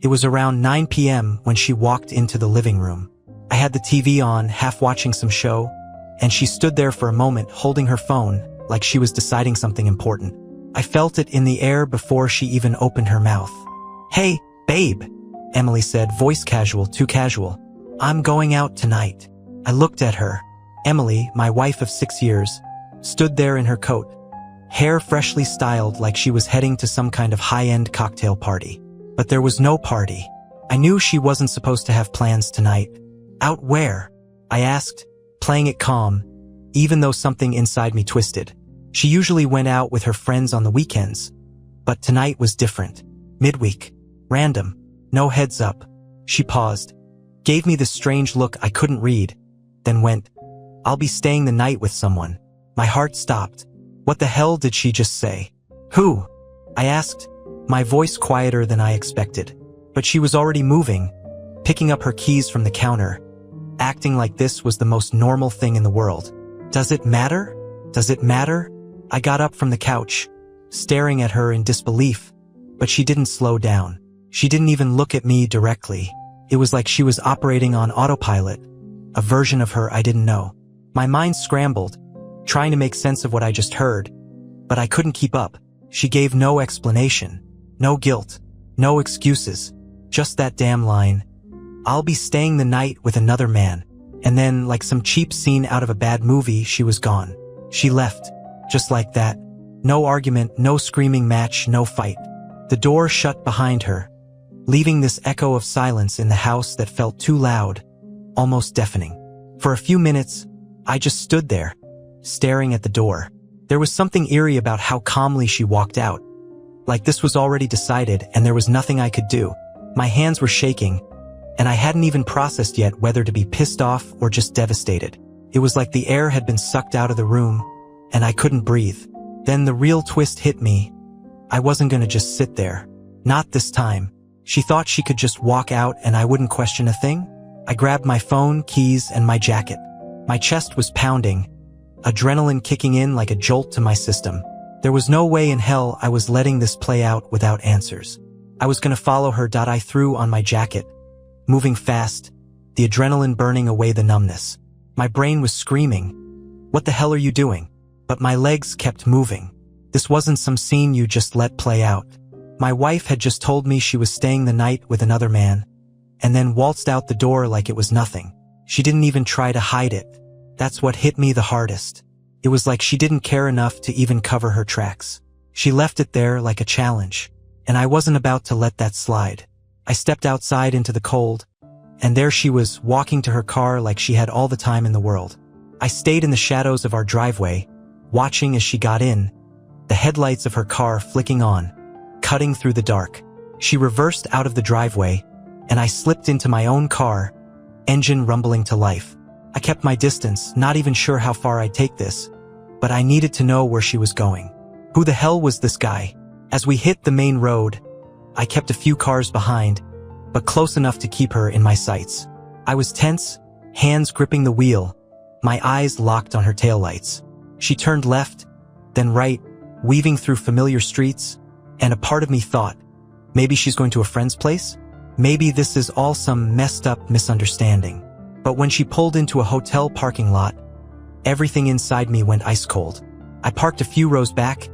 It was around 9 p.m. when she walked into the living room. I had the TV on, half watching some show, and she stood there for a moment holding her phone like she was deciding something important. I felt it in the air before she even opened her mouth. "Hey, babe," Emily said, voice casual, too casual. "I'm going out tonight." I looked at her. Emily, my wife of 6 years, stood there in her coat, hair freshly styled like she was heading to some kind of high-end cocktail party. But there was no party. I knew she wasn't supposed to have plans tonight. Out where? I asked, playing it calm, even though something inside me twisted. She usually went out with her friends on the weekends, but tonight was different. Midweek. Random. No heads up. She paused, gave me this strange look I couldn't read, then went, "I'll be staying the night with someone." My heart stopped. What the hell did she just say? "Who?" I asked, my voice quieter than I expected. But she was already moving, picking up her keys from the counter, acting like this was the most normal thing in the world. Does it matter? Does it matter? I got up from the couch, staring at her in disbelief, but she didn't slow down. She didn't even look at me directly. It was like she was operating on autopilot, a version of her I didn't know. My mind scrambled, trying to make sense of what I just heard, but I couldn't keep up. She gave no explanation, no guilt, no excuses, just that damn line. "I'll be staying the night with another man." And then, like some cheap scene out of a bad movie, she was gone. She left, just like that. No argument, no screaming match, no fight. The door shut behind her, leaving this echo of silence in the house that felt too loud, almost deafening. For a few minutes, I just stood there, staring at the door. There was something eerie about how calmly she walked out. Like this was already decided and there was nothing I could do. My hands were shaking, and I hadn't even processed yet whether to be pissed off or just devastated. It was like the air had been sucked out of the room, and I couldn't breathe. Then the real twist hit me. I wasn't gonna just sit there. Not this time. She thought she could just walk out and I wouldn't question a thing? I grabbed my phone, keys, and my jacket. My chest was pounding, adrenaline kicking in like a jolt to my system. There was no way in hell I was letting this play out without answers. I was gonna follow her. I threw on my jacket, moving fast, the adrenaline burning away the numbness. My brain was screaming, "What the hell are you doing?" But my legs kept moving. This wasn't some scene you just let play out. My wife had just told me she was staying the night with another man, and then waltzed out the door like it was nothing. She didn't even try to hide it. That's what hit me the hardest. It was like she didn't care enough to even cover her tracks. She left it there like a challenge, and I wasn't about to let that slide. I stepped outside into the cold, and there she was, walking to her car like she had all the time in the world. I stayed in the shadows of our driveway, watching as she got in, the headlights of her car flicking on, cutting through the dark. She reversed out of the driveway, and I slipped into my own car, engine rumbling to life. I kept my distance, not even sure how far I'd take this, but I needed to know where she was going. Who the hell was this guy? As we hit the main road, I kept a few cars behind, but close enough to keep her in my sights. I was tense, hands gripping the wheel, my eyes locked on her taillights. She turned left, then right, weaving through familiar streets, and a part of me thought, maybe she's going to a friend's place? Maybe this is all some messed up misunderstanding. But when she pulled into a hotel parking lot, everything inside me went ice cold. I parked a few rows back,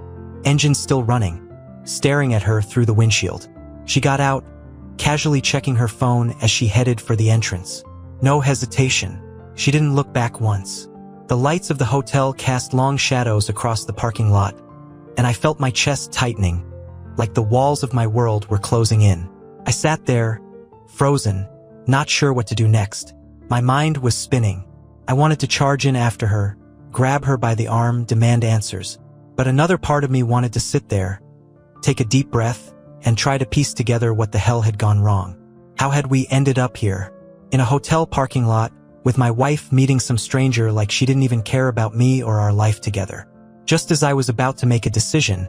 engine still running, staring at her through the windshield. She got out, casually checking her phone as she headed for the entrance. No hesitation. She didn't look back once. The lights of the hotel cast long shadows across the parking lot, and I felt my chest tightening, like the walls of my world were closing in. I sat there, frozen, not sure what to do next. My mind was spinning. I wanted to charge in after her, grab her by the arm, demand answers. But another part of me wanted to sit there, take a deep breath, and try to piece together what the hell had gone wrong. How had we ended up here? In a hotel parking lot, with my wife meeting some stranger like she didn't even care about me or our life together. Just as I was about to make a decision,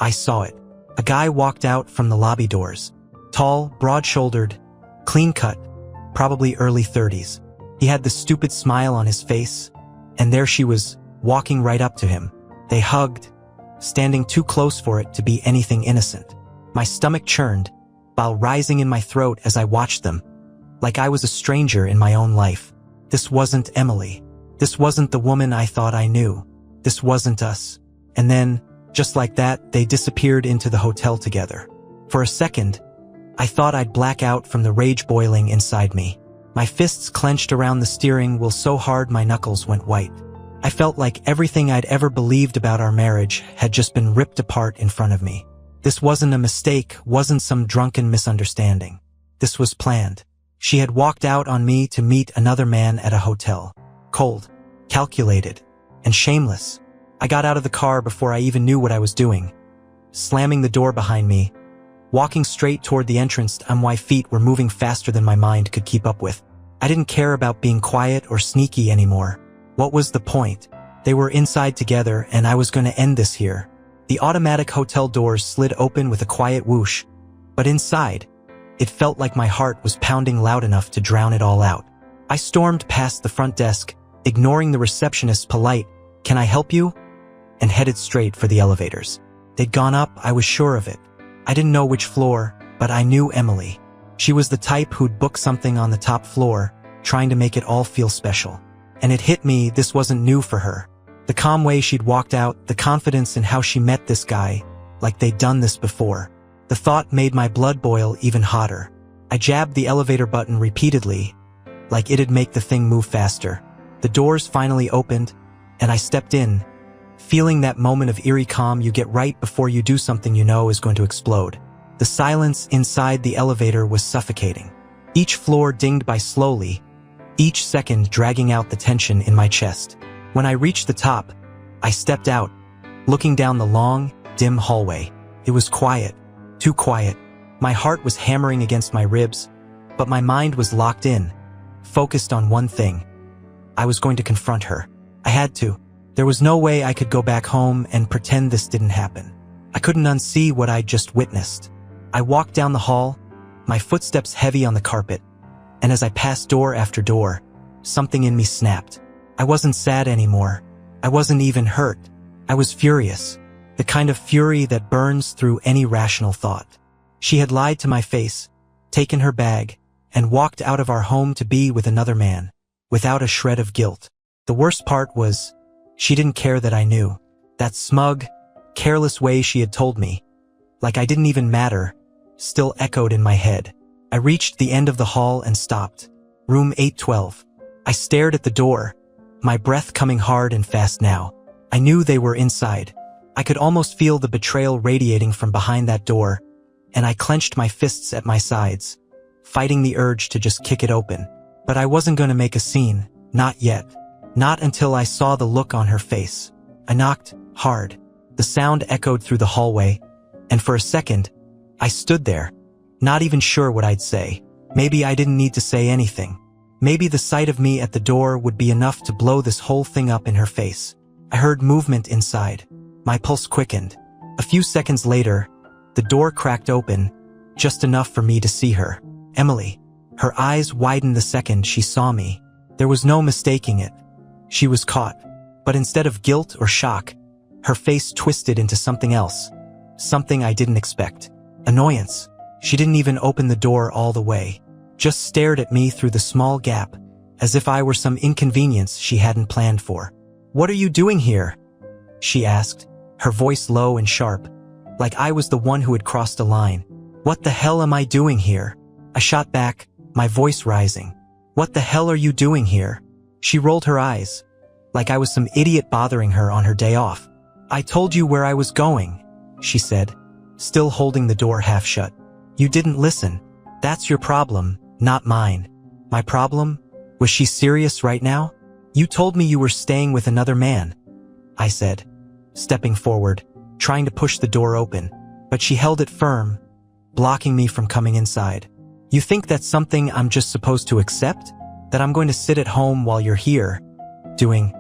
I saw it. A guy walked out from the lobby doors. Tall, broad-shouldered, clean-cut, probably early 30s. He had the stupid smile on his face, and there she was, walking right up to him. They hugged, standing too close for it to be anything innocent. My stomach churned, bile rising in my throat as I watched them, like I was a stranger in my own life. This wasn't Emily. This wasn't the woman I thought I knew. This wasn't us. And then, just like that, they disappeared into the hotel together. For a second, I thought I'd black out from the rage boiling inside me. My fists clenched around the steering wheel so hard my knuckles went white. I felt like everything I'd ever believed about our marriage had just been ripped apart in front of me. This wasn't a mistake, wasn't some drunken misunderstanding. This was planned. She had walked out on me to meet another man at a hotel. Cold, calculated, and shameless. I got out of the car before I even knew what I was doing, slamming the door behind me, walking straight toward the entrance. My feet were moving faster than my mind could keep up with. I didn't care about being quiet or sneaky anymore. What was the point? They were inside together, and I was going to end this here. The automatic hotel doors slid open with a quiet whoosh, but inside, it felt like my heart was pounding loud enough to drown it all out. I stormed past the front desk, ignoring the receptionist's polite, "Can I help you?" and headed straight for the elevators. They'd gone up, I was sure of it. I didn't know which floor, but I knew Emily. She was the type who'd book something on the top floor, trying to make it all feel special. And it hit me, this wasn't new for her. The calm way she'd walked out, the confidence in how she met this guy, like they'd done this before. The thought made my blood boil even hotter. I jabbed the elevator button repeatedly, like it'd make the thing move faster. The doors finally opened, and I stepped in, feeling that moment of eerie calm you get right before you do something you know is going to explode. The silence inside the elevator was suffocating. Each floor dinged by slowly, each second dragging out the tension in my chest. When I reached the top, I stepped out, looking down the long, dim hallway. It was quiet, too quiet. My heart was hammering against my ribs, but my mind was locked in, focused on one thing. I was going to confront her. I had to. There was no way I could go back home and pretend this didn't happen. I couldn't unsee what I'd just witnessed. I walked down the hall, my footsteps heavy on the carpet, and as I passed door after door, something in me snapped. I wasn't sad anymore. I wasn't even hurt. I was furious. The kind of fury that burns through any rational thought. She had lied to my face, taken her bag, and walked out of our home to be with another man, without a shred of guilt. The worst part was, she didn't care that I knew. That smug, careless way she had told me, like I didn't even matter, still echoed in my head. I reached the end of the hall and stopped. Room 812. I stared at the door, my breath coming hard and fast now. I knew they were inside. I could almost feel the betrayal radiating from behind that door, and I clenched my fists at my sides, fighting the urge to just kick it open. But I wasn't going to make a scene, not yet. Not until I saw the look on her face. I knocked hard. The sound echoed through the hallway, and for a second, I stood there, not even sure what I'd say. Maybe I didn't need to say anything. Maybe the sight of me at the door would be enough to blow this whole thing up in her face. I heard movement inside. My pulse quickened. A few seconds later, the door cracked open, just enough for me to see her. Emily. Her eyes widened the second she saw me. There was no mistaking it. She was caught. But instead of guilt or shock, her face twisted into something else. Something I didn't expect. Annoyance. She didn't even open the door all the way. Just stared at me through the small gap, as if I were some inconvenience she hadn't planned for. "What are you doing here?" she asked, her voice low and sharp, like I was the one who had crossed a line. "What the hell am I doing here?" I shot back, my voice rising. "What the hell are you doing here?" She rolled her eyes, like I was some idiot bothering her on her day off. "I told you where I was going," she said, still holding the door half shut. "You didn't listen. That's your problem, not mine." My problem? Was she serious right now? "You told me you were staying with another man," I said, stepping forward, trying to push the door open, but she held it firm, blocking me from coming inside. "You think that's something I'm just supposed to accept? That I'm going to sit at home while you're here, doing—"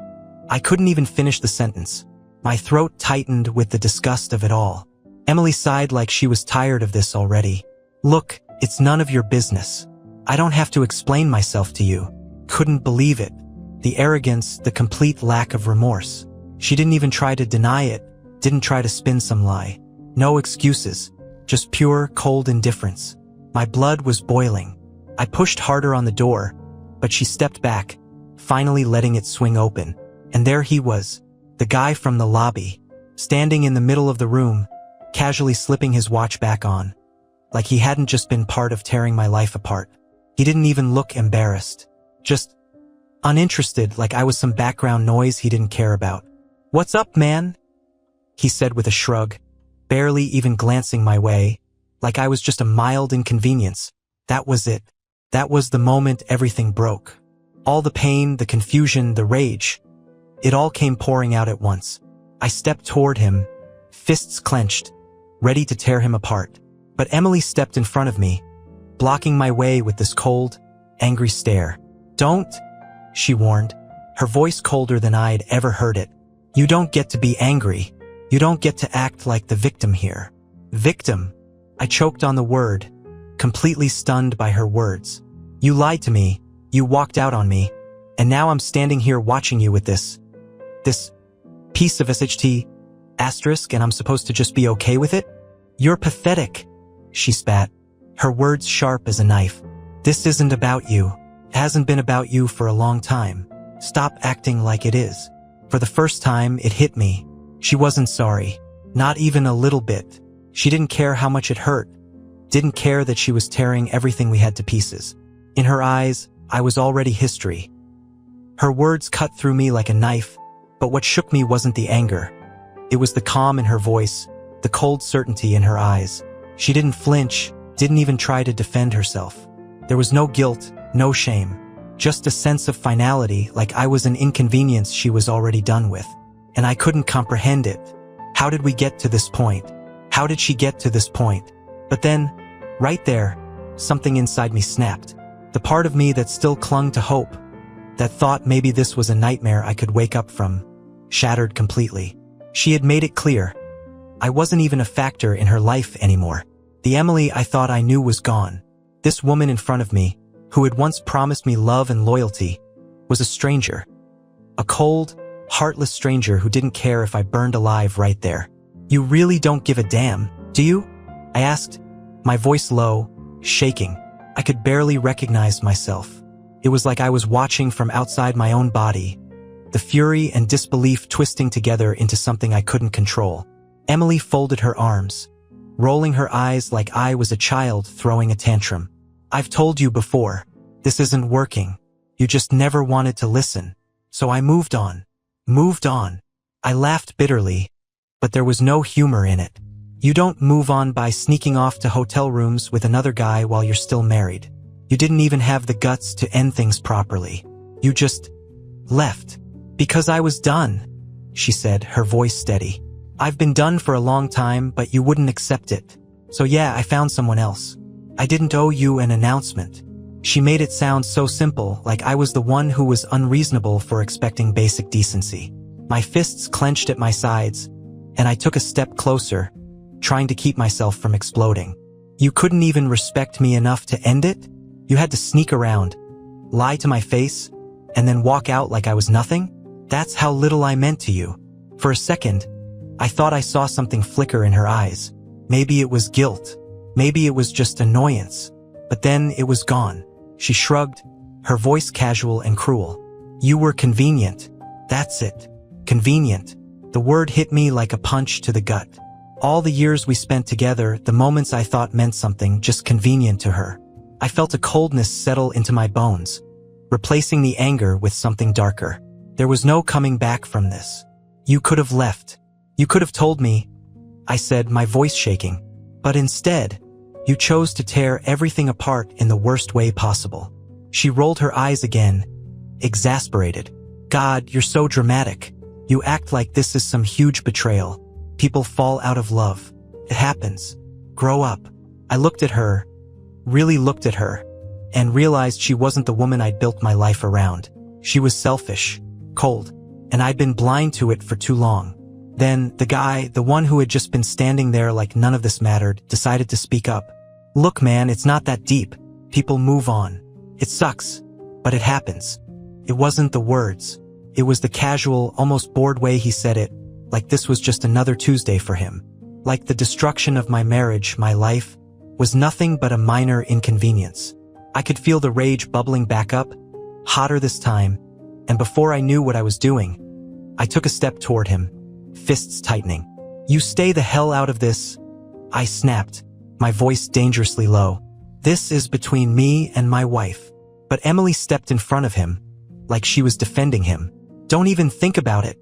I couldn't even finish the sentence. My throat tightened with the disgust of it all. Emily sighed like she was tired of this already. "Look, it's none of your business. I don't have to explain myself to you." Couldn't believe it. The arrogance, the complete lack of remorse. She didn't even try to deny it, didn't try to spin some lie. No excuses, just pure, cold indifference. My blood was boiling. I pushed harder on the door, but she stepped back, finally letting it swing open. And there he was, the guy from the lobby, standing in the middle of the room, casually slipping his watch back on, like he hadn't just been part of tearing my life apart. He didn't even look embarrassed, just uninterested, like I was some background noise he didn't care about. "What's up, man?" he said with a shrug, barely even glancing my way, like I was just a mild inconvenience. That was it. That was the moment everything broke. All the pain, the confusion, the rage, it all came pouring out at once. I stepped toward him, fists clenched, ready to tear him apart. But Emily stepped in front of me, blocking my way with this cold, angry stare. "Don't," she warned, her voice colder than I'd ever heard it. "You don't get to be angry. You don't get to act like the victim here." Victim? I choked on the word, completely stunned by her words. "You lied to me, you walked out on me, and now I'm standing here watching you with this piece of SHT asterisk, and I'm supposed to just be okay with it? You're pathetic," she spat, her words sharp as a knife. "This isn't about you. It hasn't been about you for a long time. Stop acting like it is." For the first time, it hit me. She wasn't sorry. Not even a little bit. She didn't care how much it hurt. Didn't care that she was tearing everything we had to pieces. In her eyes, I was already history. Her words cut through me like a knife, but what shook me wasn't the anger. It was the calm in her voice, the cold certainty in her eyes. She didn't flinch, didn't even try to defend herself. There was no guilt, no shame, just a sense of finality, like I was an inconvenience she was already done with. And I couldn't comprehend it. How did we get to this point? How did she get to this point? But then, right there, something inside me snapped. The part of me that still clung to hope, that thought maybe this was a nightmare I could wake up from, shattered completely. She had made it clear. I wasn't even a factor in her life anymore. The Emily I thought I knew was gone. This woman in front of me, who had once promised me love and loyalty, was a stranger. A cold, heartless stranger who didn't care if I burned alive right there. "You really don't give a damn, do you?" I asked, my voice low, shaking. I could barely recognize myself. It was like I was watching from outside my own body, the fury and disbelief twisting together into something I couldn't control. Emily folded her arms, rolling her eyes like I was a child throwing a tantrum. "I've told you before, this isn't working. You just never wanted to listen. So I moved on. Moved on." I laughed bitterly, but there was no humor in it. You don't move on by sneaking off to hotel rooms with another guy while you're still married. You didn't even have the guts to end things properly. You just left. "Because I was done," she said, her voice steady. "I've been done for a long time, but you wouldn't accept it. So yeah, I found someone else. I didn't owe you an announcement." She made it sound so simple, like I was the one who was unreasonable for expecting basic decency. My fists clenched at my sides, and I took a step closer, trying to keep myself from exploding. "You couldn't even respect me enough to end it? You had to sneak around, lie to my face, and then walk out like I was nothing? That's how little I meant to you." For a second, I thought I saw something flicker in her eyes. Maybe it was guilt. Maybe it was just annoyance. But then it was gone. She shrugged, her voice casual and cruel. "You were convenient. That's it. Convenient." The word hit me like a punch to the gut. All the years we spent together, the moments I thought meant something, just convenient to her. I felt a coldness settle into my bones, replacing the anger with something darker. There was no coming back from this. "You could have left. You could have told me," I said, my voice shaking. "But instead, you chose to tear everything apart in the worst way possible." She rolled her eyes again, exasperated. "God, you're so dramatic. You act like this is some huge betrayal. People fall out of love. It happens. Grow up." I looked at her, really looked at her, and realized she wasn't the woman I'd built my life around. She was selfish, cold, and I'd been blind to it for too long. Then, the guy, the one who had just been standing there like none of this mattered, decided to speak up. "Look, man, it's not that deep. People move on. It sucks, but it happens." It wasn't the words. It was the casual, almost bored way he said it, like this was just another Tuesday for him. Like the destruction of my marriage, my life, was nothing but a minor inconvenience. I could feel the rage bubbling back up, hotter this time, and before I knew what I was doing, I took a step toward him, fists tightening. "You stay the hell out of this," I snapped, my voice dangerously low. "This is between me and my wife." But Emily stepped in front of him, like she was defending him. "Don't even think about it,"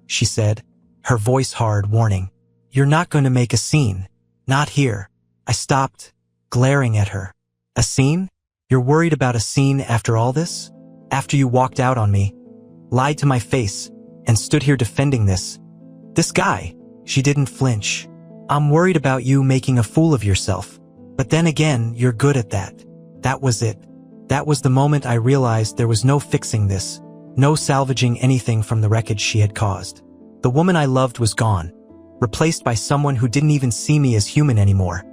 she said, her voice hard, warning. "You're not going to make a scene. Not here." I stopped, glaring at her. "A scene? You're worried about a scene after all this? After you walked out on me, lied to my face, and stood here defending this guy?" She didn't flinch. "I'm worried about you making a fool of yourself. But then again, you're good at that." That was it. That was the moment I realized there was no fixing this, no salvaging anything from the wreckage she had caused. The woman I loved was gone, replaced by someone who didn't even see me as human anymore.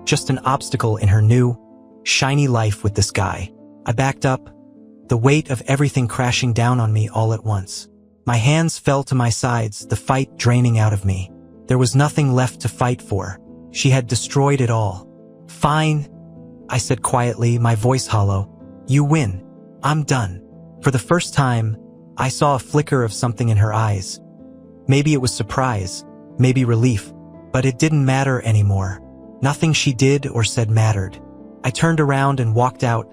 Just an obstacle in her new, shiny life with this guy. I backed up, the weight of everything crashing down on me all at once. My hands fell to my sides, the fight draining out of me. There was nothing left to fight for. She had destroyed it all. "Fine," I said quietly, my voice hollow. "You win. I'm done." For the first time, I saw a flicker of something in her eyes. Maybe it was surprise, maybe relief, but it didn't matter anymore. Nothing she did or said mattered. I turned around and walked out,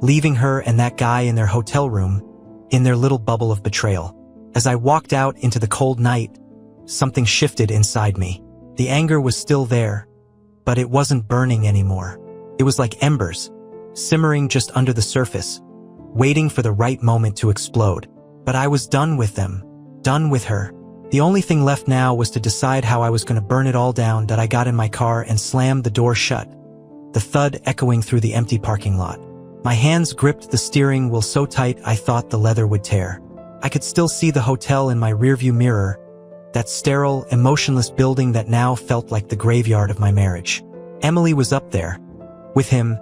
leaving her and that guy in their hotel room, in their little bubble of betrayal. As I walked out into the cold night, something shifted inside me. The anger was still there, but it wasn't burning anymore. It was like embers, simmering just under the surface, waiting for the right moment to explode. But I was done with them, done with her. The only thing left now was to decide how I was going to burn it all down. That I got in my car and slammed the door shut, the thud echoing through the empty parking lot. My hands gripped the steering wheel so tight I thought the leather would tear. I could still see the hotel in my rearview mirror, that sterile, emotionless building that now felt like the graveyard of my marriage. Emily was up there, with him,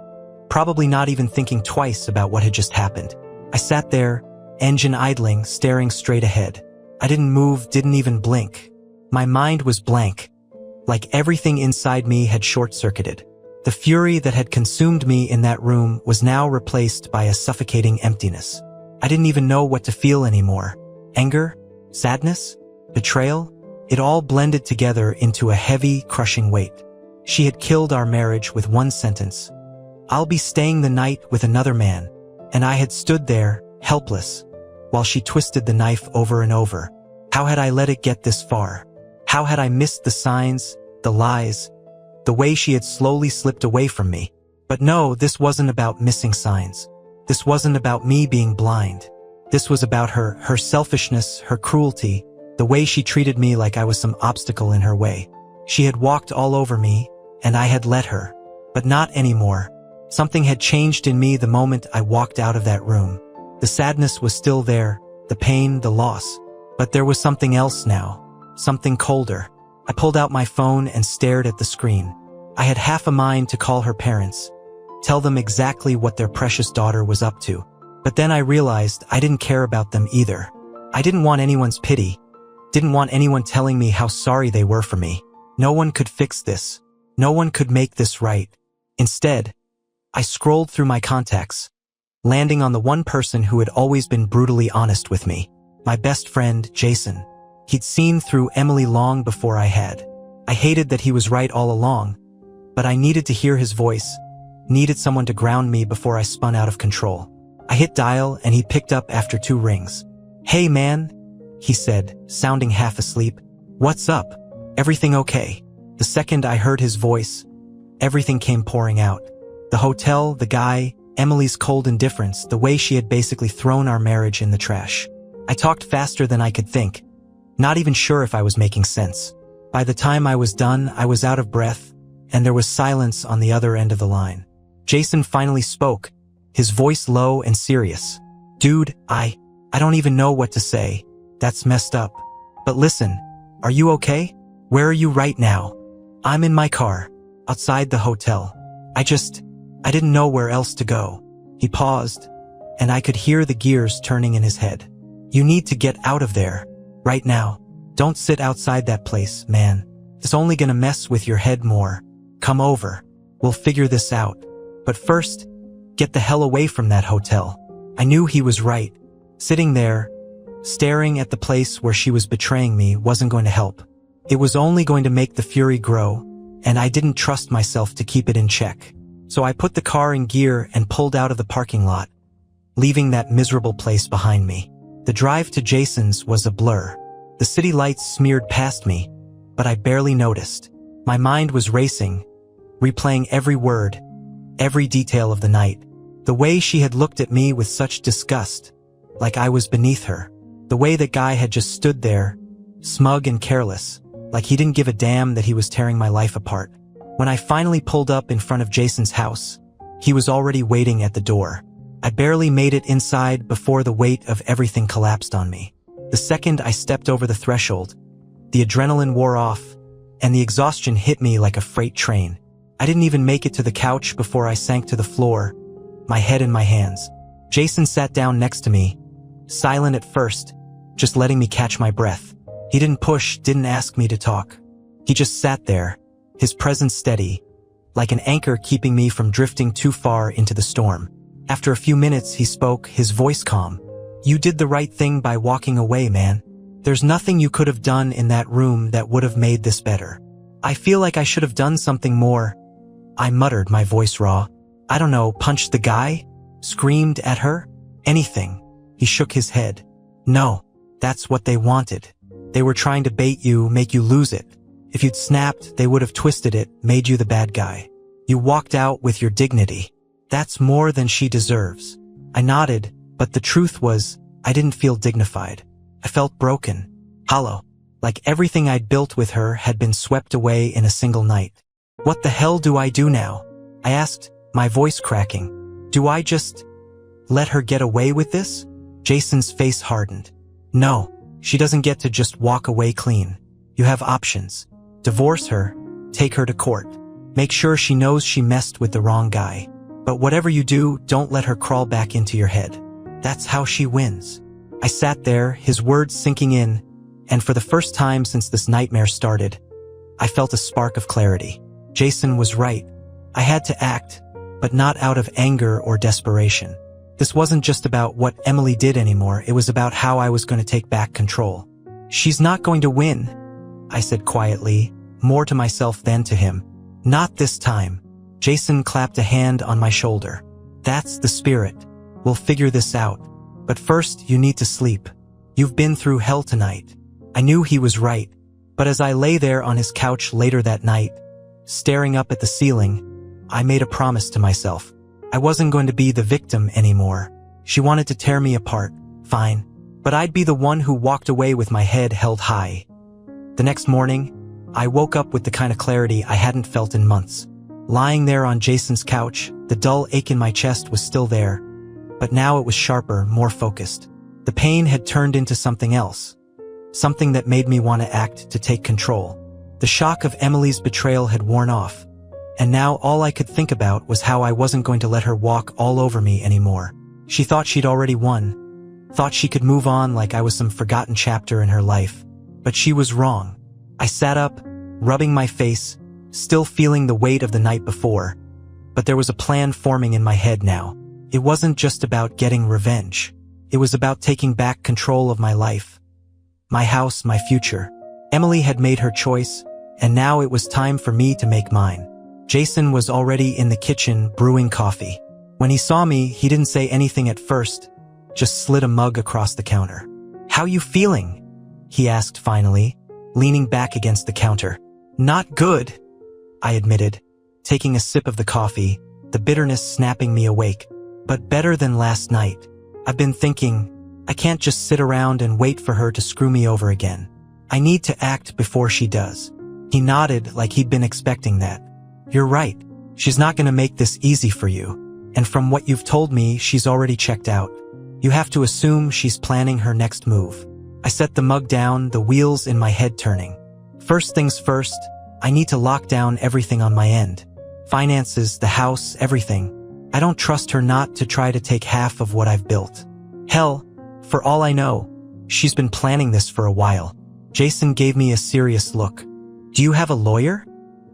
probably not even thinking twice about what had just happened. I sat there, engine idling, staring straight ahead. I didn't move, didn't even blink. My mind was blank, like everything inside me had short-circuited. The fury that had consumed me in that room was now replaced by a suffocating emptiness. I didn't even know what to feel anymore. Anger? Sadness? Betrayal? It all blended together into a heavy, crushing weight. She had killed our marriage with one sentence. "I'll be staying the night with another man." And I had stood there, helpless, while she twisted the knife over and over. How had I let it get this far? How had I missed the signs, the lies, the way she had slowly slipped away from me? But no, this wasn't about missing signs. This wasn't about me being blind. This was about her selfishness, her cruelty, the way she treated me like I was some obstacle in her way. She had walked all over me, and I had let her. But not anymore. Something had changed in me the moment I walked out of that room. The sadness was still there, the pain, the loss. But there was something else now, something colder. I pulled out my phone and stared at the screen. I had half a mind to call her parents, tell them exactly what their precious daughter was up to. But then I realized I didn't care about them either. I didn't want anyone's pity, didn't want anyone telling me how sorry they were for me. No one could fix this. No one could make this right. Instead, I scrolled through my contacts, landing on the one person who had always been brutally honest with me. My best friend, Jason. He'd seen through Emily long before I had. I hated that he was right all along, but I needed to hear his voice, needed someone to ground me before I spun out of control. I hit dial and he picked up after 2 rings. "Hey man," he said, sounding half asleep. "What's up? Everything okay?" The second I heard his voice, everything came pouring out. The hotel, the guy, Emily's cold indifference, the way she had basically thrown our marriage in the trash. I talked faster than I could think, not even sure if I was making sense. By the time I was done, I was out of breath, and there was silence on the other end of the line. Jason finally spoke, his voice low and serious. "Dude, I don't even know what to say. That's messed up. But listen, are you okay? Where are you right now?" "I'm in my car, outside the hotel. I didn't know where else to go." He paused, and I could hear the gears turning in his head. "You need to get out of there, right now. Don't sit outside that place, man. It's only gonna mess with your head more. Come over." We'll figure this out. But first, get the hell away from that hotel. I knew he was right. Sitting there, staring at the place where she was betraying me wasn't going to help. It was only going to make the fury grow, and I didn't trust myself to keep it in check. So I put the car in gear and pulled out of the parking lot, leaving that miserable place behind me. The drive to Jason's was a blur. The city lights smeared past me, but I barely noticed. My mind was racing, replaying every word, every detail of the night. The way she had looked at me with such disgust, like I was beneath her. The way that guy had just stood there, smug and careless, like he didn't give a damn that he was tearing my life apart. When I finally pulled up in front of Jason's house, he was already waiting at the door. I barely made it inside before the weight of everything collapsed on me. The second I stepped over the threshold, the adrenaline wore off, and the exhaustion hit me like a freight train. I didn't even make it to the couch before I sank to the floor, my head in my hands. Jason sat down next to me, silent at first, just letting me catch my breath. He didn't push, didn't ask me to talk. He just sat there, his presence steady, like an anchor keeping me from drifting too far into the storm. After a few minutes, he spoke, his voice calm. "You did the right thing by walking away, man. There's nothing you could have done in that room that would have made this better. I feel like I should have done something more." I muttered, my voice raw. "I don't know, punched the guy? Screamed at her? Anything." He shook his head. "No, that's what they wanted. They were trying to bait you, make you lose it. If you'd snapped, they would have twisted it, made you the bad guy. You walked out with your dignity. That's more than she deserves." I nodded, but the truth was, I didn't feel dignified. I felt broken, hollow, like everything I'd built with her had been swept away in a single night. "What the hell do I do now?" I asked, my voice cracking. "Do I just let her get away with this?" Jason's face hardened. "No, she doesn't get to just walk away clean. You have options. Divorce her, take her to court. Make sure she knows she messed with the wrong guy. But whatever you do, don't let her crawl back into your head. That's how she wins." I sat there, his words sinking in, and for the first time since this nightmare started, I felt a spark of clarity. Jason was right. I had to act, but not out of anger or desperation. This wasn't just about what Emily did anymore, it was about how I was going to take back control. "She's not going to win," I said quietly, more to myself than to him. "Not this time." Jason clapped a hand on my shoulder. "That's the spirit. We'll figure this out. But first, you need to sleep. You've been through hell tonight." I knew he was right, but as I lay there on his couch later that night, staring up at the ceiling, I made a promise to myself. I wasn't going to be the victim anymore. She wanted to tear me apart, fine, but I'd be the one who walked away with my head held high. The next morning, I woke up with the kind of clarity I hadn't felt in months. Lying there on Jason's couch, the dull ache in my chest was still there, but now it was sharper, more focused. The pain had turned into something else, something that made me want to act, to take control. The shock of Emily's betrayal had worn off, and now all I could think about was how I wasn't going to let her walk all over me anymore. She thought she'd already won, thought she could move on like I was some forgotten chapter in her life. But she was wrong. I sat up, rubbing my face, still feeling the weight of the night before, but there was a plan forming in my head now. It wasn't just about getting revenge. It was about taking back control of my life, my house, my future. Emily had made her choice, and now it was time for me to make mine. Jason was already in the kitchen brewing coffee. When he saw me, he didn't say anything at first, just slid a mug across the counter. "How you feeling?" he asked finally, leaning back against the counter. "Not good," I admitted, taking a sip of the coffee, the bitterness snapping me awake. "But better than last night. I've been thinking, I can't just sit around and wait for her to screw me over again. I need to act before she does." He nodded like he'd been expecting that. "You're right. She's not going to make this easy for you. And from what you've told me, she's already checked out. You have to assume she's planning her next move." I set the mug down, the wheels in my head turning. First things first, I need to lock down everything on my end. Finances, the house, everything. I don't trust her not to try to take half of what I've built. Hell, for all I know, she's been planning this for a while. Jason gave me a serious look. "Do you have a lawyer?"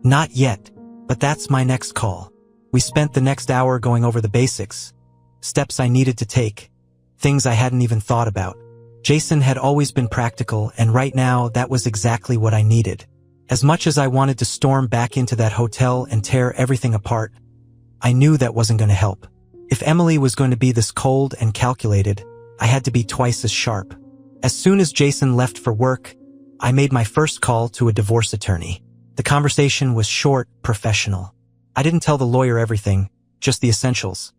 "Not yet. But that's my next call. We spent the next hour going over the basics, steps I needed to take, things I hadn't even thought about. Jason had always been practical, and right now that was exactly what I needed. As much as I wanted to storm back into that hotel and tear everything apart, I knew that wasn't going to help. If Emily was going to be this cold and calculated, I had to be twice as sharp. As soon as Jason left for work, I made my first call to a divorce attorney. The conversation was short, professional. I didn't tell the lawyer everything, just the essentials.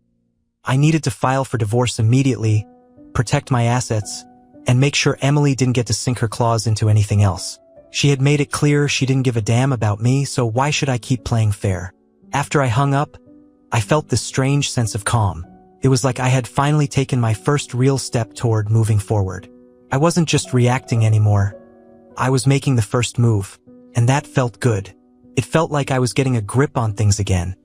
I needed to file for divorce immediately, protect my assets, and make sure Emily didn't get to sink her claws into anything else. She had made it clear she didn't give a damn about me, so why should I keep playing fair? After I hung up, I felt this strange sense of calm. It was like I had finally taken my first real step toward moving forward. I wasn't just reacting anymore. I was making the first move, and that felt good. It felt like I was getting a grip on things again,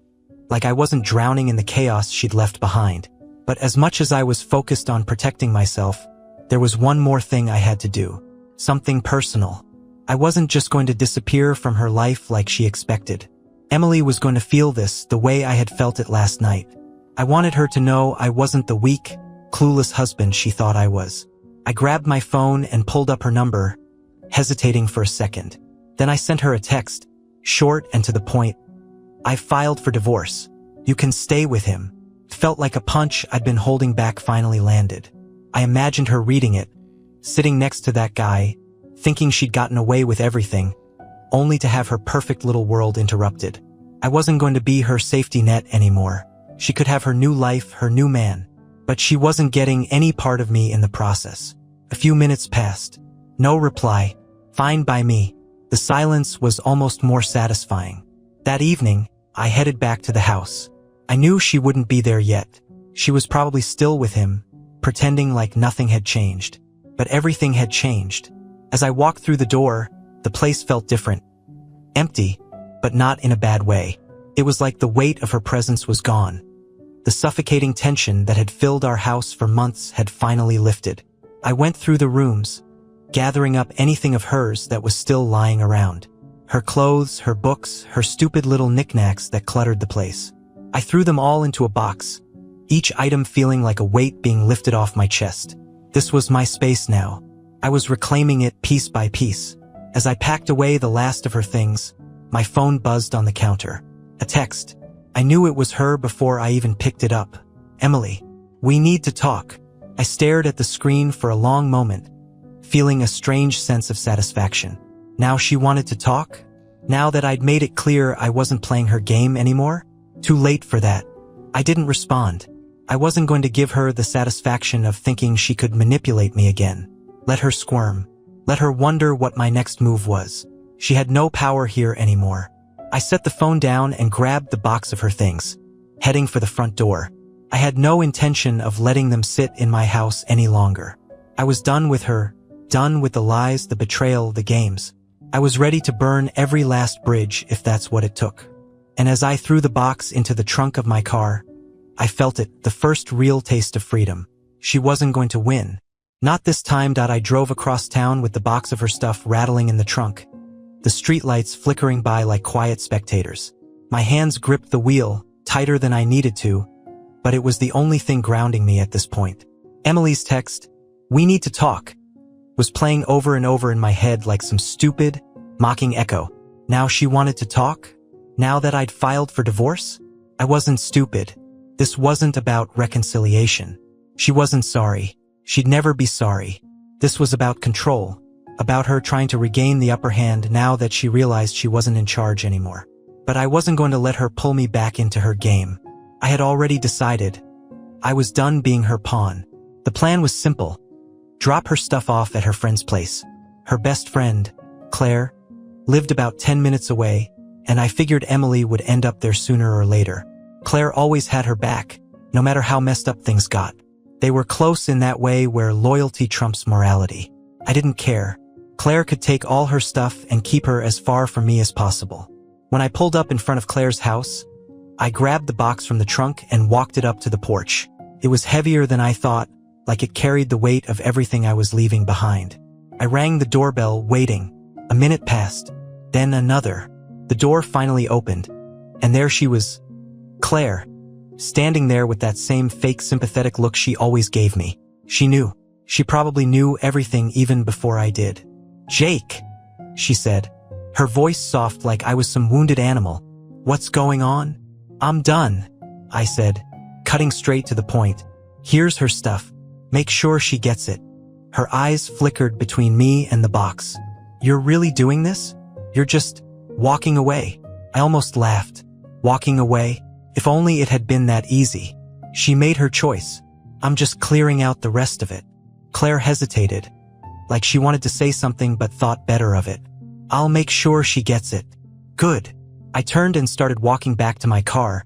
like I wasn't drowning in the chaos she'd left behind. But as much as I was focused on protecting myself, there was one more thing I had to do. Something personal. I wasn't just going to disappear from her life like she expected. Emily was going to feel this the way I had felt it last night. I wanted her to know I wasn't the weak, clueless husband she thought I was. I grabbed my phone and pulled up her number, hesitating for a second. Then I sent her a text, short and to the point. I filed for divorce. You can stay with him. It felt like a punch I'd been holding back finally landed. I imagined her reading it, sitting next to that guy, thinking she'd gotten away with everything, only to have her perfect little world interrupted. I wasn't going to be her safety net anymore. She could have her new life, her new man. But she wasn't getting any part of me in the process. A few minutes passed. No reply. Fine by me. The silence was almost more satisfying. That evening, I headed back to the house. I knew she wouldn't be there yet. She was probably still with him, pretending like nothing had changed. But everything had changed. As I walked through the door, the place felt different. Empty, but not in a bad way. It was like the weight of her presence was gone. The suffocating tension that had filled our house for months had finally lifted. I went through the rooms, gathering up anything of hers that was still lying around. Her clothes, her books, her stupid little knickknacks that cluttered the place. I threw them all into a box, each item feeling like a weight being lifted off my chest. This was my space now. I was reclaiming it piece by piece. As I packed away the last of her things, my phone buzzed on the counter. A text. I knew it was her before I even picked it up. Emily, we need to talk. I stared at the screen for a long moment, feeling a strange sense of satisfaction. Now she wanted to talk? Now that I'd made it clear I wasn't playing her game anymore? Too late for that. I didn't respond. I wasn't going to give her the satisfaction of thinking she could manipulate me again. Let her squirm. Let her wonder what my next move was. She had no power here anymore. I set the phone down and grabbed the box of her things, heading for the front door. I had no intention of letting them sit in my house any longer. I was done with her, done with the lies, the betrayal, the games. I was ready to burn every last bridge if that's what it took. And as I threw the box into the trunk of my car, I felt it, the first real taste of freedom. She wasn't going to win. Not this time. I drove across town with the box of her stuff rattling in the trunk, the streetlights flickering by like quiet spectators. My hands gripped the wheel, tighter than I needed to, but it was the only thing grounding me at this point. Emily's text, "We need to talk," was playing over and over in my head like some stupid, mocking echo. Now she wanted to talk? Now that I'd filed for divorce? I wasn't stupid. This wasn't about reconciliation. She wasn't sorry. She'd never be sorry. This was about control, about her trying to regain the upper hand now that she realized she wasn't in charge anymore. But I wasn't going to let her pull me back into her game. I had already decided. I was done being her pawn. The plan was simple. Drop her stuff off at her friend's place. Her best friend, Claire, lived about 10 minutes away, and I figured Emily would end up there sooner or later. Claire always had her back, no matter how messed up things got. They were close in that way where loyalty trumps morality. I didn't care. Claire could take all her stuff and keep her as far from me as possible. When I pulled up in front of Claire's house, I grabbed the box from the trunk and walked it up to the porch. It was heavier than I thought, like it carried the weight of everything I was leaving behind. I rang the doorbell, waiting. A minute passed, then another. The door finally opened, And there she was, Claire, standing there with that same fake sympathetic look she always gave me. She knew. She probably knew everything even before I did. "Jake," she said, her voice soft like I was some wounded animal. "What's going on?" "I'm done," I said, cutting straight to the point. "Here's her stuff. Make sure she gets it." Her eyes flickered between me and the box. "You're really doing this? You're just walking away?" I almost laughed. Walking away? If only it had been that easy. She made her choice. I'm just clearing out the rest of it. Claire hesitated, like she wanted to say something but thought better of it. "I'll make sure she gets it." "Good." I turned and started walking back to my car,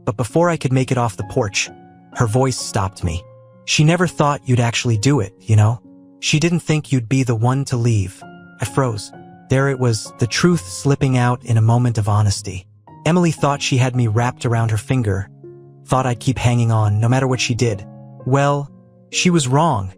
but before I could make it off the porch, her voice stopped me. "She never thought you'd actually do it, you know? She didn't think you'd be the one to leave." I froze. There it was, the truth slipping out in a moment of honesty. Emily thought she had me wrapped around her finger, thought I'd keep hanging on no matter what she did. Well, she was wrong,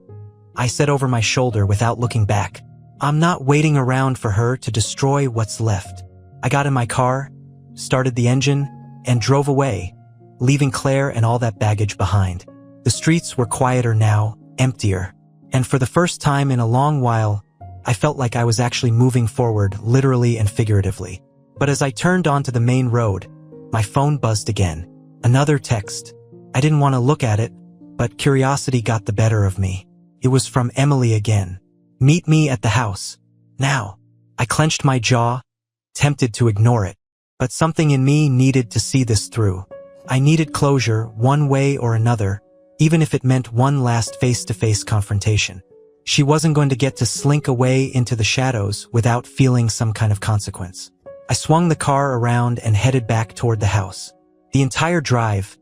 I said over my shoulder without looking back. I'm not waiting around for her to destroy what's left. I got in my car, started the engine, and drove away, leaving Claire and all that baggage behind. The streets were quieter now, emptier, and for the first time in a long while, I felt like I was actually moving forward, literally and figuratively. But as I turned onto the main road, my phone buzzed again. Another text. I didn't want to look at it, but curiosity got the better of me. It was from Emily again. "Meet me at the house. Now." I clenched my jaw, tempted to ignore it. But something in me needed to see this through. I needed closure, one way or another, even if it meant one last face-to-face confrontation. She wasn't going to get to slink away into the shadows without feeling some kind of consequence. I swung the car around and headed back toward the house. The entire drive,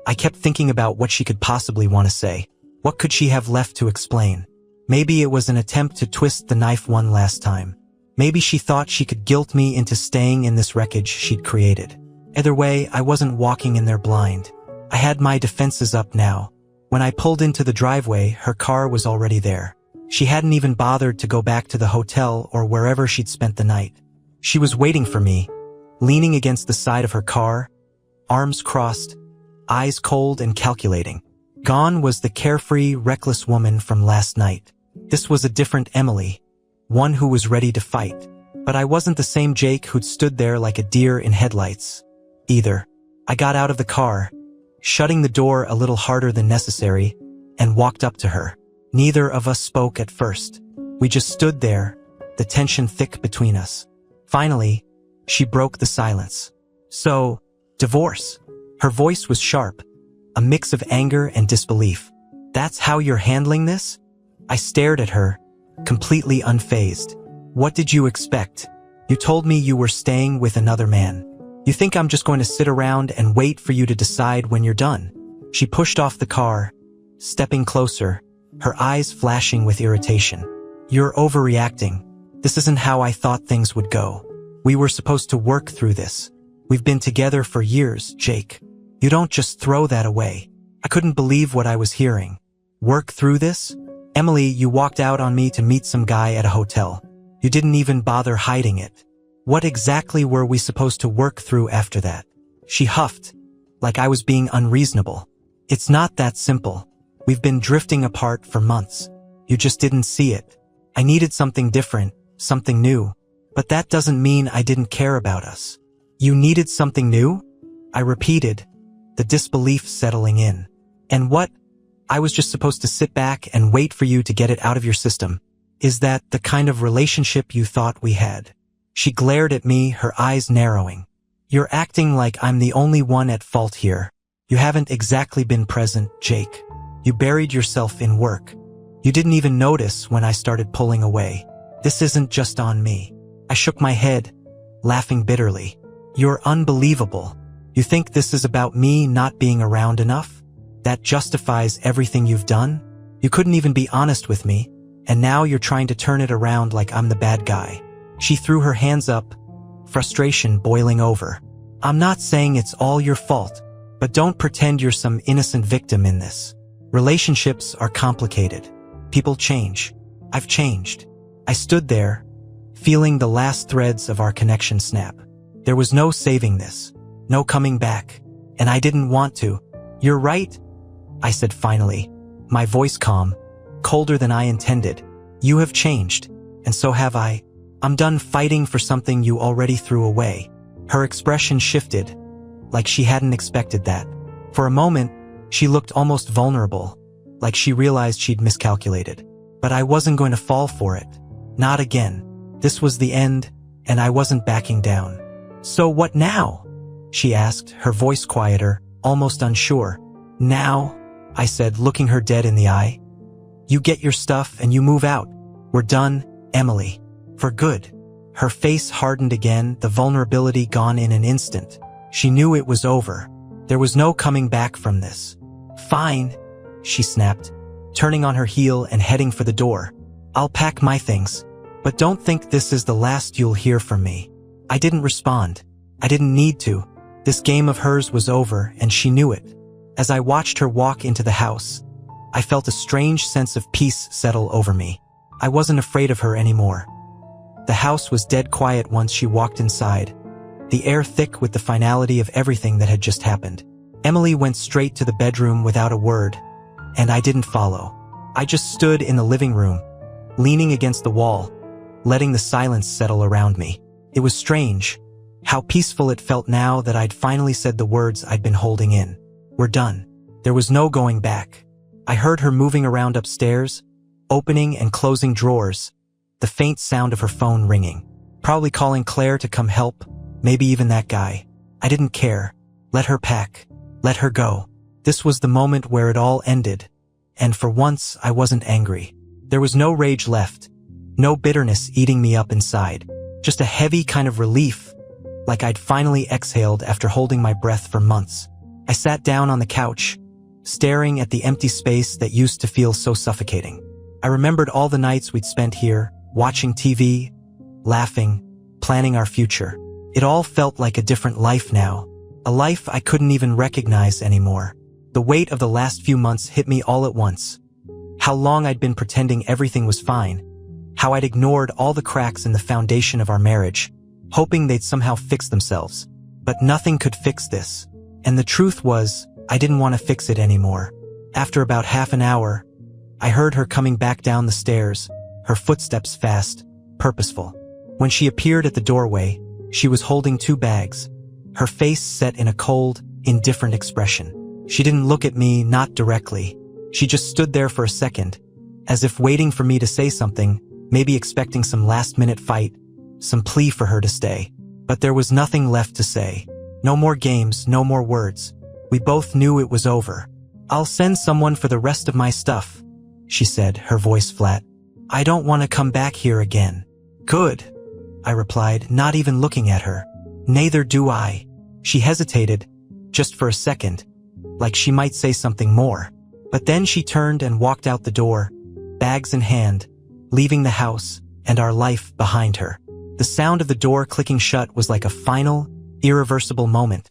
I kept thinking about what she could possibly want to say. What could she have left to explain? Maybe it was an attempt to twist the knife one last time. Maybe she thought she could guilt me into staying in this wreckage she'd created. Either way, I wasn't walking in there blind. I had my defenses up now. When I pulled into the driveway, her car was already there. She hadn't even bothered to go back to the hotel or wherever she'd spent the night. She was waiting for me, leaning against the side of her car, arms crossed, eyes cold and calculating. Gone was the carefree, reckless woman from last night. This was a different Emily, one who was ready to fight. But I wasn't the same Jake who'd stood there like a deer in headlights, either. I got out of the car, shutting the door a little harder than necessary, and walked up to her. Neither of us spoke at first. We just stood there, the tension thick between us. Finally, she broke the silence. "So, divorce?" Her voice was sharp, a mix of anger and disbelief. "That's how you're handling this?" I stared at her, completely unfazed. "What did you expect? You told me you were staying with another man. You think I'm just going to sit around and wait for you to decide when you're done?" She pushed off the car, stepping closer, her eyes flashing with irritation. "You're overreacting. This isn't how I thought things would go. We were supposed to work through this. We've been together for years, Jake. You don't just throw that away." I couldn't believe what I was hearing. "Work through this? Emily, you walked out on me to meet some guy at a hotel. You didn't even bother hiding it. What exactly were we supposed to work through after that?" She huffed, like I was being unreasonable. "It's not that simple. We've been drifting apart for months. You just didn't see it. I needed something different, something new. But that doesn't mean I didn't care about us." "You needed something new?" I repeated, the disbelief settling in. "And what? I was just supposed to sit back and wait for you to get it out of your system. Is that the kind of relationship you thought we had?" She glared at me, her eyes narrowing. "You're acting like I'm the only one at fault here. You haven't exactly been present, Jake. You buried yourself in work. You didn't even notice when I started pulling away. This isn't just on me." I shook my head, laughing bitterly. "You're unbelievable. You think this is about me not being around enough? That justifies everything you've done? You couldn't even be honest with me, and now you're trying to turn it around like I'm the bad guy." She threw her hands up, frustration boiling over. "I'm not saying it's all your fault, but don't pretend you're some innocent victim in this. Relationships are complicated. People change. I've changed." I stood there, feeling the last threads of our connection snap. There was no saving this. No coming back. And I didn't want to. You're right, I said finally, my voice calm, colder than I intended. You have changed, and so have I. I'm done fighting for something you already threw away. Her expression shifted, like she hadn't expected that. For a moment, she looked almost vulnerable, like she realized she'd miscalculated. But I wasn't going to fall for it. Not again. This was the end, and I wasn't backing down. So what now? She asked, her voice quieter, almost unsure. Now, I said, looking her dead in the eye. You get your stuff and you move out. We're done, Emily. For good. Her face hardened again, the vulnerability gone in an instant. She knew it was over. There was no coming back from this. Fine, she snapped, turning on her heel and heading for the door. I'll pack my things. But don't think this is the last you'll hear from me. I didn't respond. I didn't need to. This game of hers was over, and she knew it. As I watched her walk into the house, I felt a strange sense of peace settle over me. I wasn't afraid of her anymore. The house was dead quiet once she walked inside, the air thick with the finality of everything that had just happened. Emily went straight to the bedroom without a word, and I didn't follow. I just stood in the living room, leaning against the wall, letting the silence settle around me. It was strange, how peaceful it felt now that I'd finally said the words I'd been holding in. We're done. There was no going back. I heard her moving around upstairs, opening and closing drawers, the faint sound of her phone ringing. Probably calling Claire to come help, maybe even that guy. I didn't care. Let her pack. Let her go. This was the moment where it all ended, and for once I wasn't angry. There was no rage left, no bitterness eating me up inside, just a heavy kind of relief, like I'd finally exhaled after holding my breath for months. I sat down on the couch, staring at the empty space that used to feel so suffocating. I remembered all the nights we'd spent here, watching TV, laughing, planning our future. It all felt like a different life now, a life I couldn't even recognize anymore. The weight of the last few months hit me all at once. How long I'd been pretending everything was fine, how I'd ignored all the cracks in the foundation of our marriage, hoping they'd somehow fix themselves. But nothing could fix this. And the truth was, I didn't want to fix it anymore. After about half an hour, I heard her coming back down the stairs, her footsteps fast, purposeful. When she appeared at the doorway, she was holding 2 bags, her face set in a cold, indifferent expression. She didn't look at me, not directly. She just stood there for a second, as if waiting for me to say something, maybe expecting some last-minute fight, some plea for her to stay. But there was nothing left to say. No more games, no more words. We both knew it was over. I'll send someone for the rest of my stuff, she said, her voice flat. I don't want to come back here again. Good, I replied, not even looking at her. Neither do I. She hesitated, just for a second, like she might say something more. But then she turned and walked out the door, bags in hand, leaving the house and our life behind her. The sound of the door clicking shut was like a final, irreversible moment,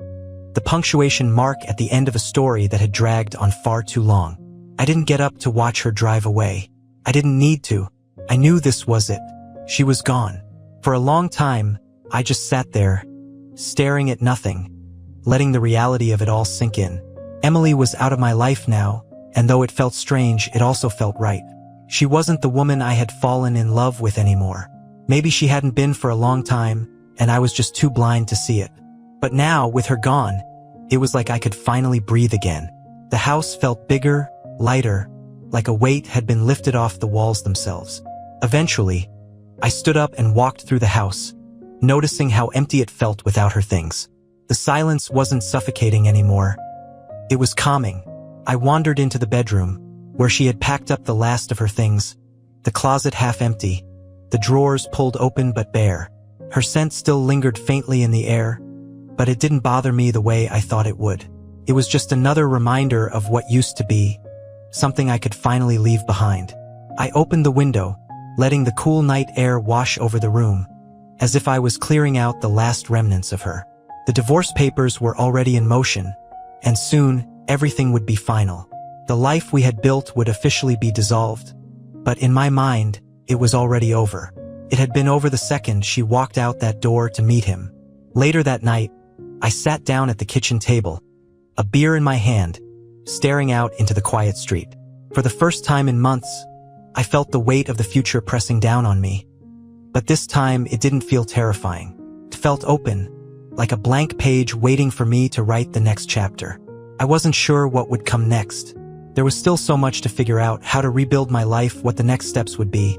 the punctuation mark at the end of a story that had dragged on far too long. I didn't get up to watch her drive away. I didn't need to. I knew this was it. She was gone. For a long time, I just sat there, staring at nothing, letting the reality of it all sink in. Emily was out of my life now, and though it felt strange, it also felt right. She wasn't the woman I had fallen in love with anymore. Maybe she hadn't been for a long time, and I was just too blind to see it. But now, with her gone, it was like I could finally breathe again. The house felt bigger, lighter, like a weight had been lifted off the walls themselves. Eventually, I stood up and walked through the house, noticing how empty it felt without her things. The silence wasn't suffocating anymore. It was calming. I wandered into the bedroom, where she had packed up the last of her things, the closet half empty, the drawers pulled open but bare. Her scent still lingered faintly in the air, but it didn't bother me the way I thought it would. It was just another reminder of what used to be, something I could finally leave behind. I opened the window, letting the cool night air wash over the room, as if I was clearing out the last remnants of her. The divorce papers were already in motion, and soon everything would be final. The life we had built would officially be dissolved, but in my mind, it was already over. It had been over the second she walked out that door to meet him. Later that night, I sat down at the kitchen table, a beer in my hand, staring out into the quiet street. For the first time in months, I felt the weight of the future pressing down on me. But this time, it didn't feel terrifying. It felt open, like a blank page waiting for me to write the next chapter. I wasn't sure what would come next. There was still so much to figure out, how to rebuild my life, what the next steps would be.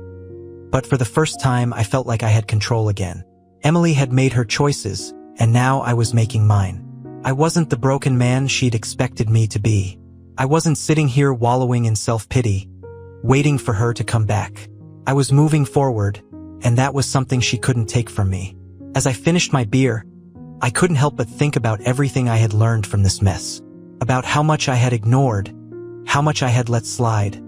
But for the first time, I felt like I had control again. Emily had made her choices, and now I was making mine. I wasn't the broken man she'd expected me to be. I wasn't sitting here wallowing in self-pity, waiting for her to come back. I was moving forward, and that was something she couldn't take from me. As I finished my beer, I couldn't help but think about everything I had learned from this mess. About how much I had ignored, how much I had let slide,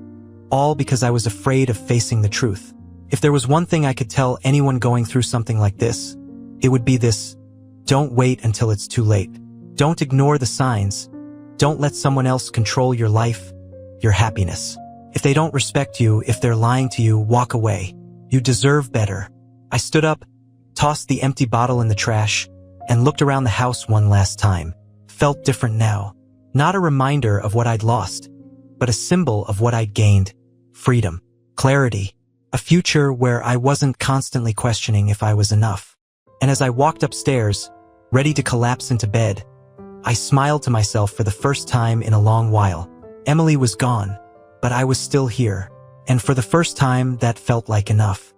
all because I was afraid of facing the truth. If there was one thing I could tell anyone going through something like this, it would be this: don't wait until it's too late. Don't ignore the signs. Don't let someone else control your life, your happiness. If they don't respect you, if they're lying to you, walk away. You deserve better. I stood up, tossed the empty bottle in the trash, and looked around the house one last time. Felt different now. Not a reminder of what I'd lost, but a symbol of what I'd gained: freedom, clarity, a future where I wasn't constantly questioning if I was enough. And as I walked upstairs, ready to collapse into bed, I smiled to myself for the first time in a long while. Emily was gone, but I was still here, and for the first time that felt like enough.